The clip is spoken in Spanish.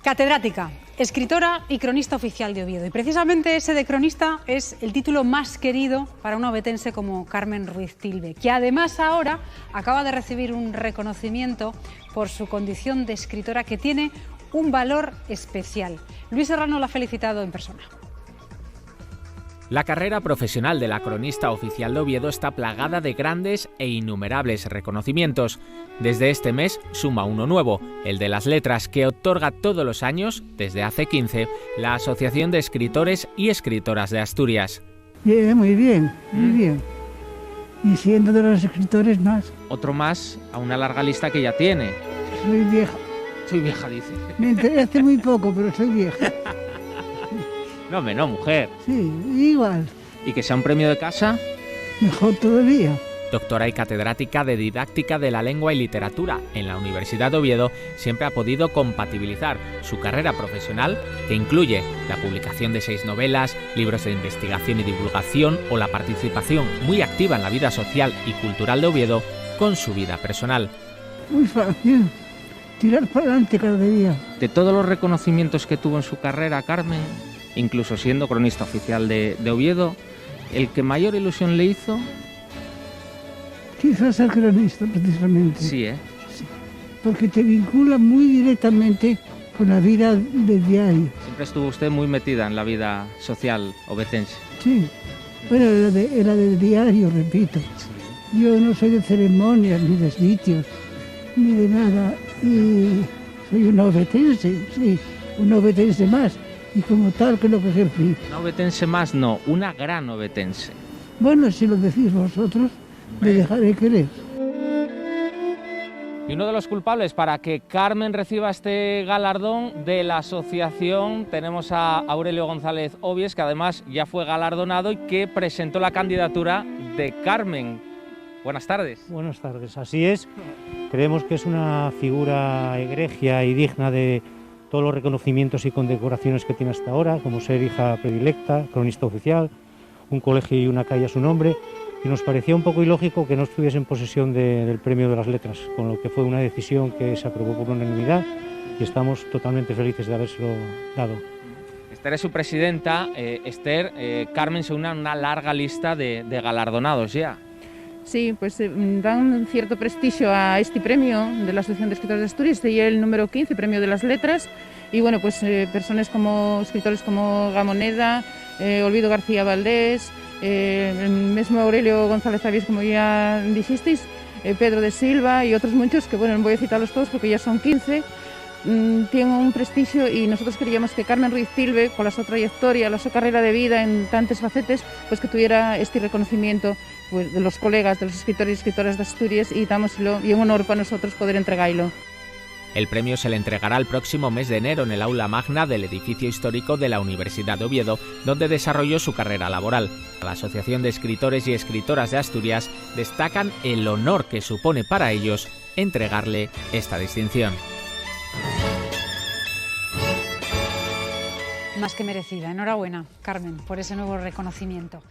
Catedrática, escritora y cronista oficial de Oviedo. Y precisamente ese de cronista es el título más querido para una ovetense como Carmen Ruiz Tilbe, que además ahora acaba de recibir un reconocimiento por su condición de escritora que tiene un valor especial. Luis Serrano la ha felicitado en persona. La carrera profesional de la cronista oficial de Oviedo está plagada de grandes e innumerables reconocimientos. Desde este mes suma uno nuevo, el de las letras, que otorga todos los años, desde hace 15, la Asociación de Escritores y Escritoras de Asturias. Bien, muy bien, muy bien. Y siendo de los escritores más. Otro más a una larga lista que ya tiene. Soy vieja. Soy vieja, dice. Me enteré hace muy poco, pero soy vieja. No, mujer. Sí, igual. ¿Y que sea un premio de casa? Mejor todavía. Doctora y catedrática de Didáctica de la Lengua y Literatura en la Universidad de Oviedo, siempre ha podido compatibilizar su carrera profesional, que incluye la publicación de 6 novelas, libros de investigación y divulgación o la participación muy activa en la vida social y cultural de Oviedo, con su vida personal. Muy fácil. Tirar para adelante cada día. De todos los reconocimientos que tuvo en su carrera, Carmen, incluso siendo cronista oficial de Oviedo, el que mayor ilusión le hizo... Quizás ser cronista, precisamente. Sí, Sí, porque te vincula muy directamente con la vida del diario. Siempre estuvo usted muy metida en la vida social ovetense. Sí, bueno, era del diario, repito. Sí. Yo no soy de ceremonias, ni de sitios, ni de nada. Y soy una ovetense, sí, una ovetense más. Y como tal, que es lo que ejercí. Una ovetense más, no, una gran ovetense. Bueno, si lo decís vosotros, me dejaré querer. Y uno de los culpables para que Carmen reciba este galardón de la asociación, tenemos a Aurelio González Obies, que además ya fue galardonado y que presentó la candidatura de Carmen. Buenas tardes. Buenas tardes, así es. Creemos que es una figura egregia y digna de todos los reconocimientos y condecoraciones que tiene hasta ahora, como ser hija predilecta, cronista oficial, un colegio y una calle a su nombre, y nos parecía un poco ilógico que no estuviese en posesión del premio de las letras, con lo que fue una decisión que se aprobó por unanimidad y estamos totalmente felices de habérselo dado. Esther es su presidenta. Esther, Carmen se une a una larga lista de galardonados ya. Sí, pues dan cierto prestigio a este premio de la Asociación de Escritores de Asturias, y el número 15, Premio de las Letras, y bueno, pues personas como escritores como Gamoneda, Olvido García Valdés, el mismo Aurelio González Obies, como ya dijisteis, Pedro de Silva y otros muchos, que bueno, no voy a citarlos todos porque ya son 15, tienen un prestigio, y nosotros queríamos que Carmen Ruiz Tilbe, con la su trayectoria, la su carrera de vida en tantos facetes, pues que tuviera este reconocimiento pues, de los colegas, de los escritores y escritoras de Asturias, y dámoslo, y un honor para nosotros poder entregarlo. El premio se le entregará el próximo mes de enero en el aula magna del edificio histórico de la Universidad de Oviedo, donde desarrolló su carrera laboral. La Asociación de Escritores y Escritoras de Asturias destacan el honor que supone para ellos entregarle esta distinción. Más que merecida. Enhorabuena, Carmen, por ese nuevo reconocimiento.